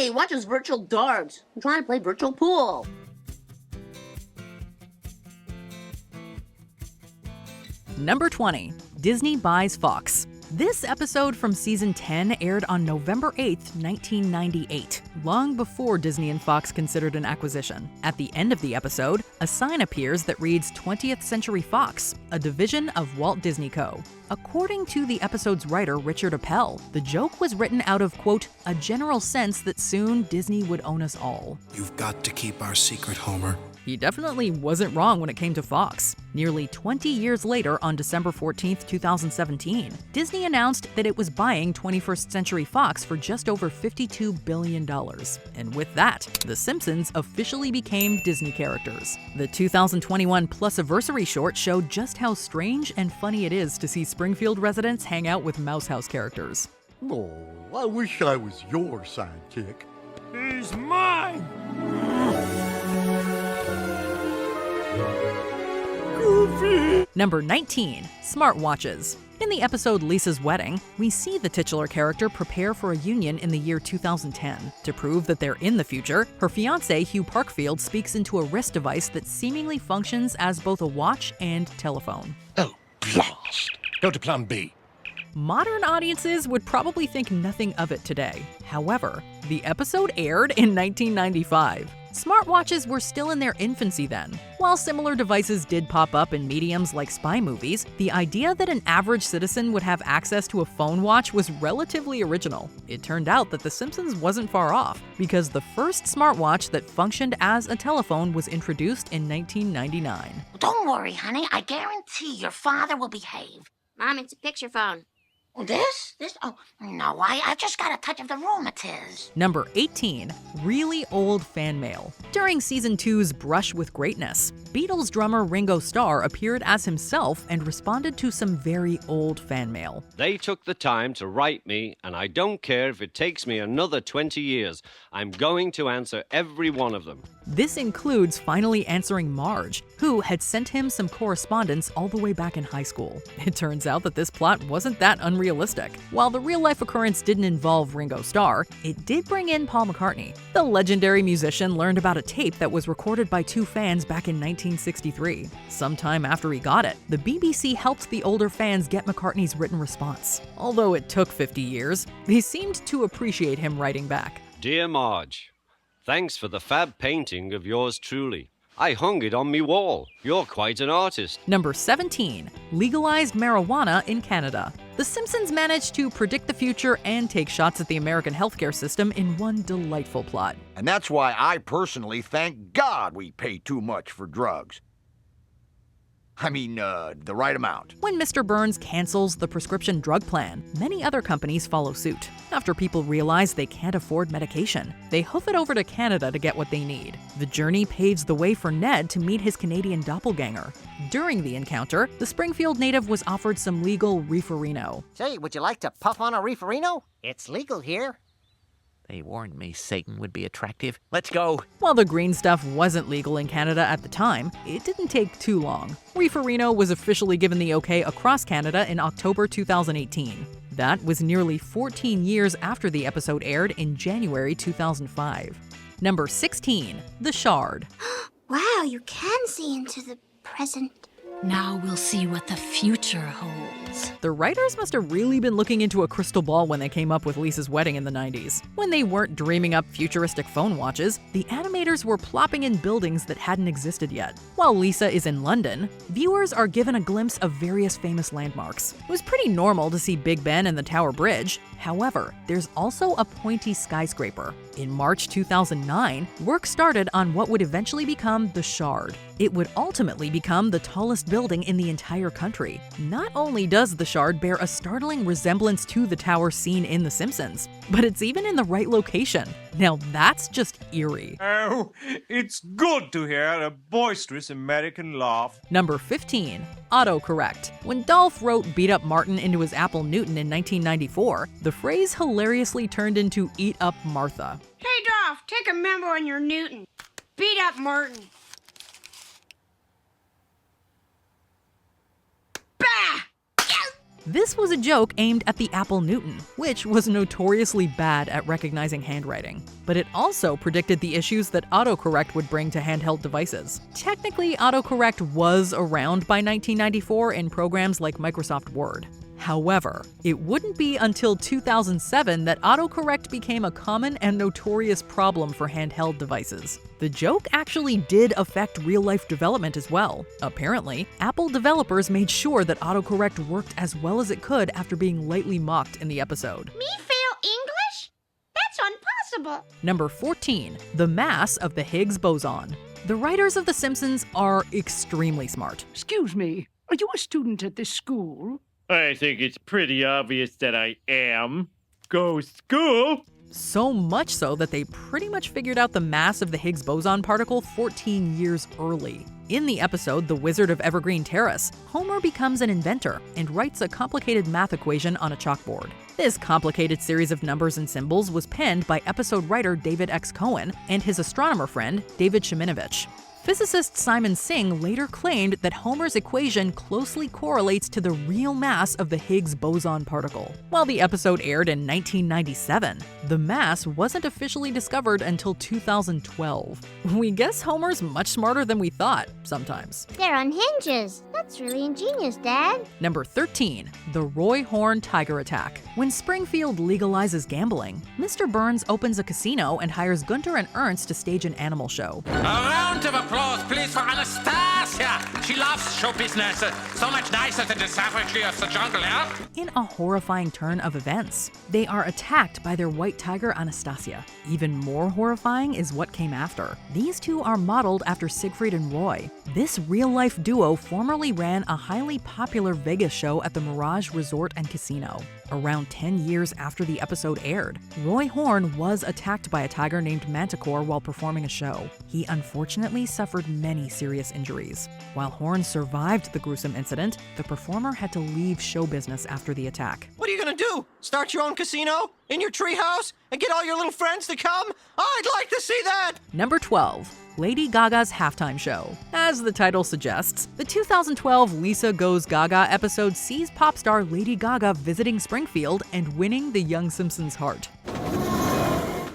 Hey, watch us virtual darts. I'm trying to play virtual pool. Number 20. Disney buys Fox. This episode from season 10 aired on November 8, 1998, long before Disney and Fox considered an acquisition. At the end of the episode, a sign appears that reads 20th Century Fox, a division of Walt Disney Co. According to the episode's writer, Richard Appel, the joke was written out of, quote, a general sense that soon Disney would own us all. You've got to keep our secret, Homer. He definitely wasn't wrong when it came to Fox. Nearly 20 years later, on December 14, 2017, Disney announced that it was buying 21st Century Fox for just over $52 billion. And with that, The Simpsons officially became Disney characters. The 2021 Plusiversary short showed just how strange and funny it is to see Springfield residents hang out with Mouse House characters. Oh, I wish I was your sidekick. He's mine! Goofy! Number 19. Smartwatches. In the episode Lisa's Wedding, we see the titular character prepare for a union in the year 2010. To prove that they're in the future, her fiancé, Hugh Parkfield, speaks into a wrist device that seemingly functions as both a watch and telephone. Oh, blast! Go to plan B. Modern audiences would probably think nothing of it today. However, the episode aired in 1995. Smartwatches were still in their infancy then. While similar devices did pop up in mediums like spy movies, the idea that an average citizen would have access to a phone watch was relatively original. It turned out that The Simpsons wasn't far off, because the first smartwatch that functioned as a telephone was introduced in 1999. Don't worry, honey. I guarantee your father will behave. Mom, it's a picture phone. This? Oh, no, I just got a touch of the rheumatiz. Number 18. Really old fan mail. During Season 2's Brush with Greatness, Beatles drummer Ringo Starr appeared as himself and responded to some very old fan mail. They took the time to write me, and I don't care if it takes me another 20 years. I'm going to answer every one of them. This includes finally answering Marge, who had sent him some correspondence all the way back in high school. It turns out that this plot wasn't that unrealistic. While the real-life occurrence didn't involve Ringo Starr, it did bring in Paul McCartney. The legendary musician learned about a tape that was recorded by two fans back in 1963. Sometime after he got it, the BBC helped the older fans get McCartney's written response. Although it took 50 years, they seemed to appreciate him writing back. Dear Marge, thanks for the fab painting of yours truly. I hung it on me wall. You're quite an artist. Number 17. Legalized marijuana in Canada. The Simpsons managed to predict the future and take shots at the American healthcare system in one delightful plot. And that's why I personally thank God we pay too much for drugs. I mean, the right amount. When Mr. Burns cancels the prescription drug plan, many other companies follow suit. After people realize they can't afford medication, they hoof it over to Canada to get what they need. The journey paves the way for Ned to meet his Canadian doppelganger. During the encounter, the Springfield native was offered some legal reeferino. Say, would you like to puff on a reeferino? It's legal here. They warned me Satan would be attractive. Let's go. While the green stuff wasn't legal in Canada at the time, it didn't take too long. Reeferino was officially given the okay across Canada in October 2018. That was nearly 14 years after the episode aired in January 2005. Number 16. The Shard. Wow, you can see into the present. Now we'll see what the future holds. The writers must have really been looking into a crystal ball when they came up with Lisa's Wedding in the 90s. When they weren't dreaming up futuristic phone watches, the animators were plopping in buildings that hadn't existed yet. While Lisa is in London, viewers are given a glimpse of various famous landmarks. It was pretty normal to see Big Ben and the Tower Bridge. However, there's also a pointy skyscraper. In March 2009, work started on what would eventually become the Shard. It would ultimately become the tallest building in the entire country. Not only does the Shard bear a startling resemblance to the tower seen in The Simpsons, but it's even in the right location. Now that's just eerie. Oh, it's good to hear a boisterous American laugh. Number 15. Autocorrect. When Dolph wrote Beat Up Martin into his Apple Newton in 1994, the phrase hilariously turned into Eat Up Martha. Hey, Dolph, take a memo on your Newton. Beat up Martin. Bah! This was a joke aimed at the Apple Newton, which was notoriously bad at recognizing handwriting. But it also predicted the issues that autocorrect would bring to handheld devices. Technically, autocorrect was around by 1994 in programs like Microsoft Word. However, it wouldn't be until 2007 that autocorrect became a common and notorious problem for handheld devices. The joke actually did affect real-life development as well. Apparently, Apple developers made sure that autocorrect worked as well as it could after being lightly mocked in the episode. Me fail English? That's impossible. Number 14. The mass of the Higgs boson. The writers of The Simpsons are extremely smart. Excuse me, are you a student at this school? I think it's pretty obvious that I am. Go school! So much so that they pretty much figured out the mass of the Higgs boson particle 14 years early. In the episode The Wizard of Evergreen Terrace, Homer becomes an inventor and writes a complicated math equation on a chalkboard. This complicated series of numbers and symbols was penned by episode writer David X. Cohen and his astronomer friend David Sheminovich. Physicist Simon Singh later claimed that Homer's equation closely correlates to the real mass of the Higgs boson particle. While the episode aired in 1997, the mass wasn't officially discovered until 2012. We guess Homer's much smarter than we thought, sometimes. They're on hinges. That's really ingenious, Dad. Number 13. The Roy Horn Tiger Attack. When Springfield legalizes gambling, Mr. Burns opens a casino and hires Gunter and Ernst to stage an animal show. A round of applause, please, for Anastasia. She loves show business. So much nicer than the savagery of the jungle, yeah? In a horrifying turn of events, they are attacked by their white tiger Anastasia. Even more horrifying is what came after. These two are modeled after Siegfried and Roy. This real-life duo formerly ran a highly popular Vegas show at the Mirage Resort and Casino. Around 10 years after the episode aired, Roy Horn was attacked by a tiger named Manticore while performing a show. He unfortunately suffered many serious injuries. While Horn survived the gruesome incident, the performer had to leave show business after the attack. What are you gonna do? Start your own casino? In your treehouse? And get all your little friends to come? I'd like to see that! Number 12. Lady Gaga's halftime show. As the title suggests, the 2012 Lisa Goes Gaga episode sees pop star Lady Gaga visiting Springfield and winning the young Simpsons' heart.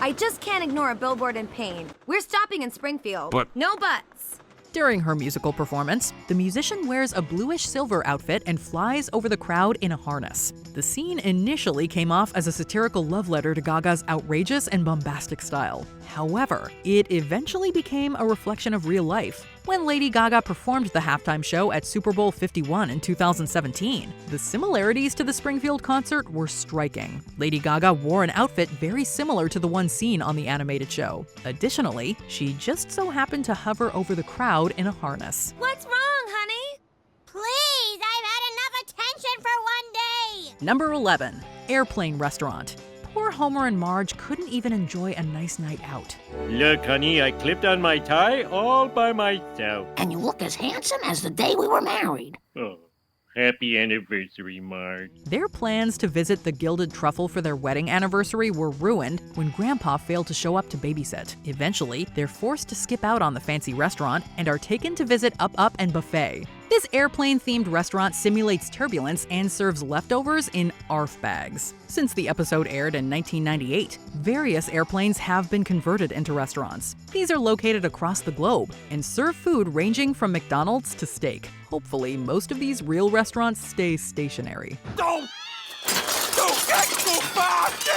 I just can't ignore a billboard in pain. We're stopping in Springfield. But no buts. During her musical performance, the musician wears a bluish-silver outfit and flies over the crowd in a harness. The scene initially came off as a satirical love letter to Gaga's outrageous and bombastic style. However, it eventually became a reflection of real life. When Lady Gaga performed the halftime show at Super Bowl 51 in 2017, the similarities to the Springfield concert were striking. Lady Gaga wore an outfit very similar to the one seen on the animated show. Additionally, she just so happened to hover over the crowd in a harness. What's wrong, honey? Please, I've had enough attention for one day. Number 11. Airplane Restaurant. Poor Homer and Marge couldn't even enjoy a nice night out. Look, honey, I clipped on my tie all by myself. And you look as handsome as the day we were married. Oh, happy anniversary, Marge. Their plans to visit the Gilded Truffle for their wedding anniversary were ruined when Grandpa failed to show up to babysit. Eventually, they're forced to skip out on the fancy restaurant and are taken to visit Up Up and Buffet. This airplane-themed restaurant simulates turbulence and serves leftovers in ARF bags. Since the episode aired in 1998, various airplanes have been converted into restaurants. These are located across the globe and serve food ranging from McDonald's to steak. Hopefully, most of these real restaurants stay stationary. Don't get too fast!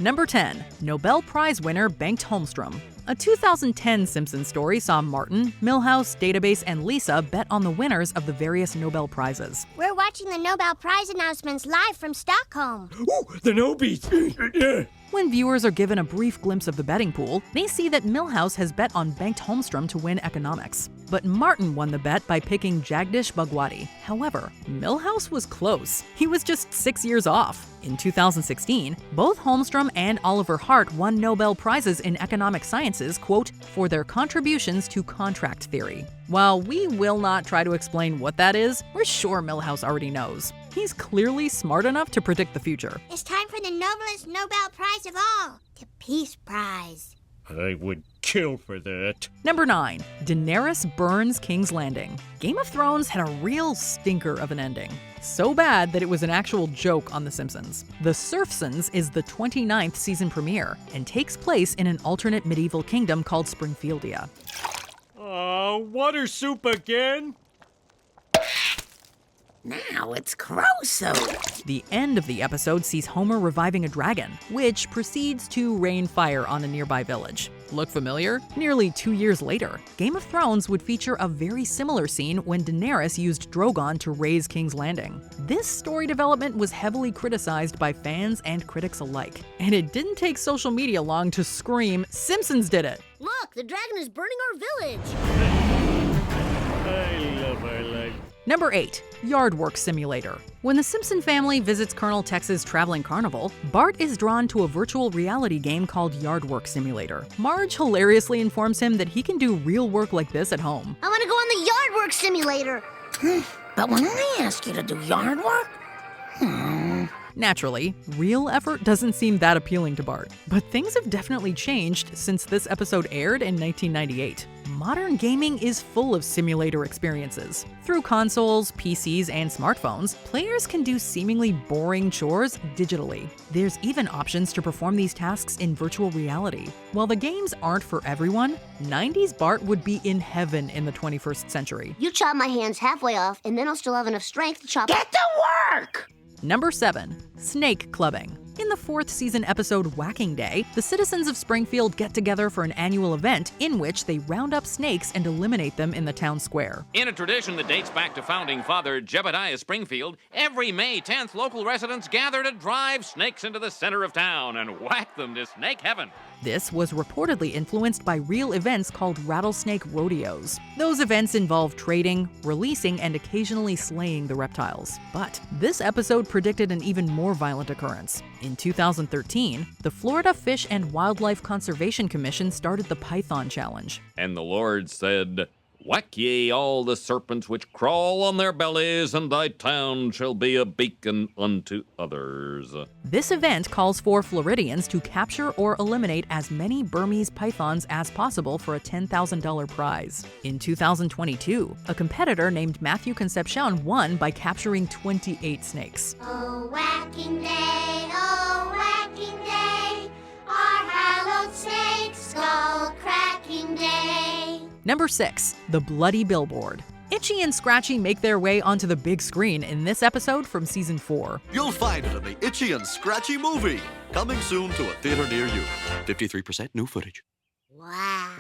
Number 10. Nobel Prize winner Bengt Holmstrom. A 2010 Simpsons story saw Martin, Milhouse, Database, and Lisa bet on the winners of the various Nobel Prizes. We're watching the Nobel Prize announcements live from Stockholm. Ooh, the Nobies! When viewers are given a brief glimpse of the betting pool, they see that Milhouse has bet on Bengt Holmstrom to win economics. But Martin won the bet by picking Jagdish Bhagwati. However, Milhouse was close. He was just 6 years off. In 2016, both Holmstrom and Oliver Hart won Nobel Prizes in economic sciences, quote, for their contributions to contract theory. While we will not try to explain what that is, we're sure Milhouse already knows. He's clearly smart enough to predict the future. It's time for the noblest Nobel Prize of all, the Peace Prize. I would kill for that. Number 9. Daenerys burns King's Landing. Game of Thrones had a real stinker of an ending. So bad that it was an actual joke on The Simpsons. The Surfsons is the 29th season premiere and takes place in an alternate medieval kingdom called Springfieldia. Water soup again? Now it's crow soup. The end of the episode sees Homer reviving a dragon, which proceeds to rain fire on a nearby village. Look familiar? Nearly 2 years later, Game of Thrones would feature a very similar scene when Daenerys used Drogon to raise King's Landing. This story development was heavily criticized by fans and critics alike, and it didn't take social media long to scream, "Simpsons did it!" Look, the dragon is burning our village. I love our life. Number 8. Yard Work Simulator. When the Simpson family visits Colonel Tex's traveling carnival, Bart is drawn to a virtual reality game called Yard Work Simulator. Marge hilariously informs him that he can do real work like this at home. I want to go on the yard work simulator. But when I ask you to do yard work, Naturally, real effort doesn't seem that appealing to Bart. But things have definitely changed since this episode aired in 1998. Modern gaming is full of simulator experiences. Through consoles, PCs, and smartphones, players can do seemingly boring chores digitally. There's even options to perform these tasks in virtual reality. While the games aren't for everyone, 90s Bart would be in heaven in the 21st century. You chop my hands halfway off, and then I'll still have enough strength to chop. Get to work! Number 7. Snake Clubbing. In the 4th season episode Whacking Day, the citizens of Springfield get together for an annual event in which they round up snakes and eliminate them in the town square. In a tradition that dates back to founding father Jebediah Springfield, every May 10th, local residents gather to drive snakes into the center of town and whack them to snake heaven. This was reportedly influenced by real events called rattlesnake rodeos. Those events involve trading, releasing, and occasionally slaying the reptiles. But this episode predicted an even more violent occurrence. In 2013, the Florida Fish and Wildlife Conservation Commission started the Python Challenge. And the Lord said, "Whack ye all the serpents which crawl on their bellies, and thy town shall be a beacon unto others." This event calls for Floridians to capture or eliminate as many Burmese pythons as possible for a $10,000 prize. In 2022, a competitor named Matthew Concepcion won by capturing 28 snakes. Oh, whacking day, our hallowed snake skull cracking day. Number 6. The Bloody Billboard. Itchy and Scratchy make their way onto the big screen in this episode from season 4. You'll find it in the Itchy and Scratchy movie, coming soon to a theater near you. 53% new footage. Wow.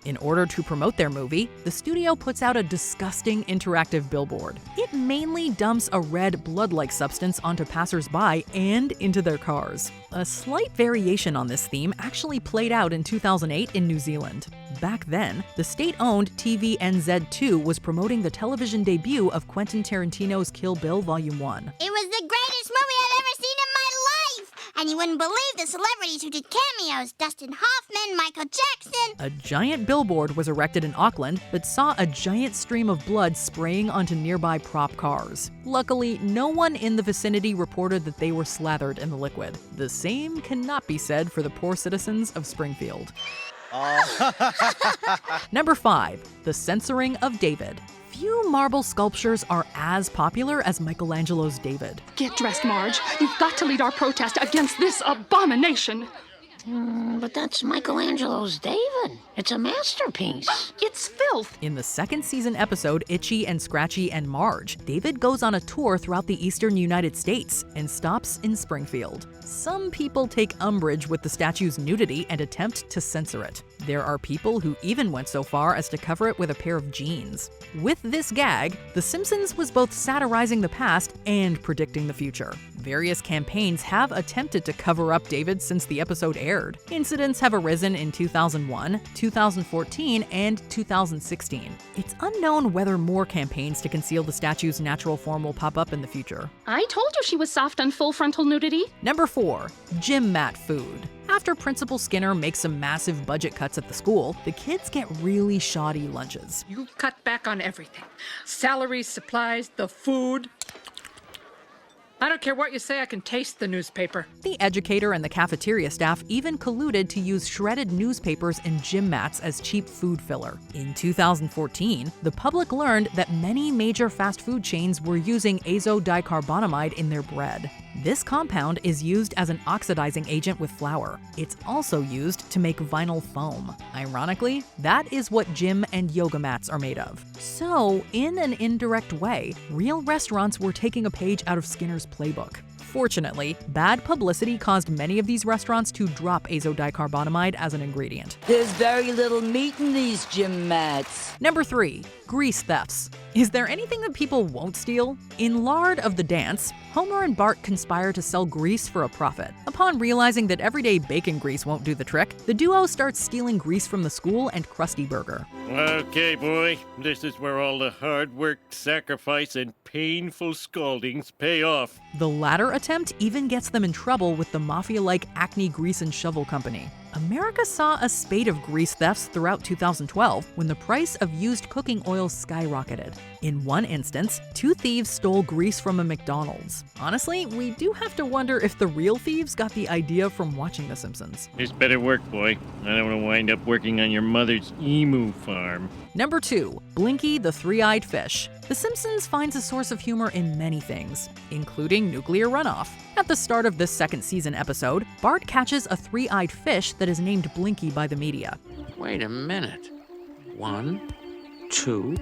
In order to promote their movie, the studio puts out a disgusting interactive billboard. It mainly dumps a red blood-like substance onto passers-by and into their cars. A slight variation on this theme actually played out in 2008 in New Zealand. Back then, the state-owned TVNZ2 was promoting the television debut of Quentin Tarantino's Kill Bill Volume 1. It was the greatest movie I've ever seen in my life! And you wouldn't believe the celebrities who did cameos. Dustin Hoffman, Michael Jackson. A giant billboard was erected in Auckland that saw a giant stream of blood spraying onto nearby prop cars. Luckily, no one in the vicinity reported that they were slathered in the liquid. The same cannot be said for the poor citizens of Springfield. Number 5. The Censoring of David. Few marble sculptures are as popular as Michelangelo's David. Get dressed, Marge. You've got to lead our protest against this abomination. But that's Michelangelo's David. It's a masterpiece. It's filth. In the 2nd season episode Itchy and Scratchy and Marge, David goes on a tour throughout the eastern United States and stops in Springfield. Some people take umbrage with the statue's nudity and attempt to censor it. There are people who even went so far as to cover it with a pair of jeans. With this gag, The Simpsons was both satirizing the past and predicting the future. Various campaigns have attempted to cover up David since the episode aired. Incidents have arisen in 2001, 2014, and 2016. It's unknown whether more campaigns to conceal the statue's natural form will pop up in the future. I told you she was soft on full frontal nudity. Number 4. Gym mat food. After Principal Skinner makes some massive budget cuts at the school, the kids get really shoddy lunches. You've cut back on everything. Salaries, supplies, the food. I don't care what you say, I can taste the newspaper. The educator and the cafeteria staff even colluded to use shredded newspapers and gym mats as cheap food filler. In 2014, the public learned that many major fast food chains were using azodicarbonamide in their bread. This compound is used as an oxidizing agent with flour. It's also used to make vinyl foam. Ironically, that is what gym and yoga mats are made of. So, in an indirect way, real restaurants were taking a page out of Skinner's playbook. Fortunately, bad publicity caused many of these restaurants to drop azodicarbonamide as an ingredient. There's very little meat in these gym mats. Number 3. Grease thefts. Is there anything that people won't steal? In Lard of the Dance, Homer and Bart conspire to sell grease for a profit. Upon realizing that everyday bacon grease won't do the trick, the duo starts stealing grease from the school and Krusty Burger. Okay, boy, this is where all the hard work, sacrifice, and painful scaldings pay off. The latter attempt even gets them in trouble with the mafia-like Acme Grease and Shovel Company. America saw a spate of grease thefts throughout 2012 when the price of used cooking oil skyrocketed. In one instance, 2 thieves stole grease from a McDonald's. Honestly, we do have to wonder if the real thieves got the idea from watching The Simpsons. This better work, boy. I don't want to wind up working on your mother's emu farm. Number 2. Blinky the Three-Eyed Fish. The Simpsons finds a source of humor in many things, including nuclear runoff. At the start of this second season episode, Bart catches a three-eyed fish that is named Blinky by the media. Wait a minute. 1, 2,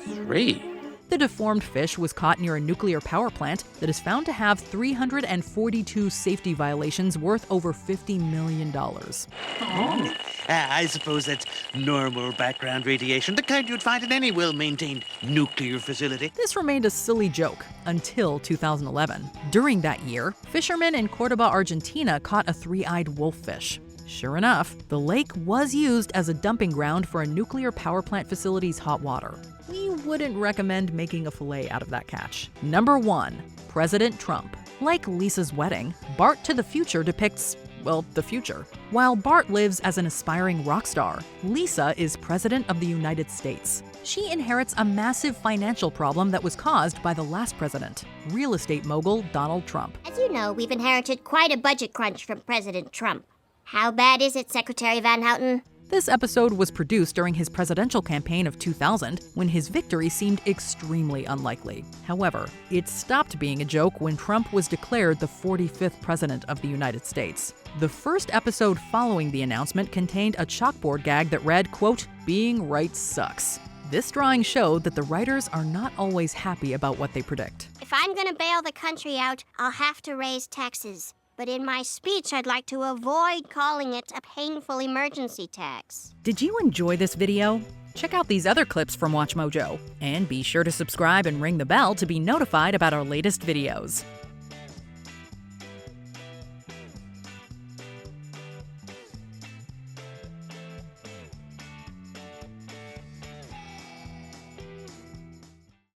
3. The deformed fish was caught near a nuclear power plant that is found to have 342 safety violations worth over $50 million. Oh. I suppose that's normal background radiation, the kind you'd find in any well-maintained nuclear facility. This remained a silly joke until 2011. During that year, fishermen in Cordoba, Argentina caught a three-eyed wolffish. Sure enough, the lake was used as a dumping ground for a nuclear power plant facility's hot water. We wouldn't recommend making a fillet out of that catch. Number 1. President Trump. Like Lisa's wedding, Bart to the Future depicts, well, the future. While Bart lives as an aspiring rock star, Lisa is President of the United States. She inherits a massive financial problem that was caused by the last president, real estate mogul Donald Trump. As you know, we've inherited quite a budget crunch from President Trump. How bad is it, Secretary Van Houten? This episode was produced during his presidential campaign of 2000, when his victory seemed extremely unlikely. However, it stopped being a joke when Trump was declared the 45th president of the United States. The first episode following the announcement contained a chalkboard gag that read, quote, "Being right sucks." This drawing showed that the writers are not always happy about what they predict. If I'm gonna bail the country out, I'll have to raise taxes. But in my speech, I'd like to avoid calling it a painful emergency tax. Did you enjoy this video? Check out these other clips from WatchMojo, and be sure to subscribe and ring the bell to be notified about our latest videos.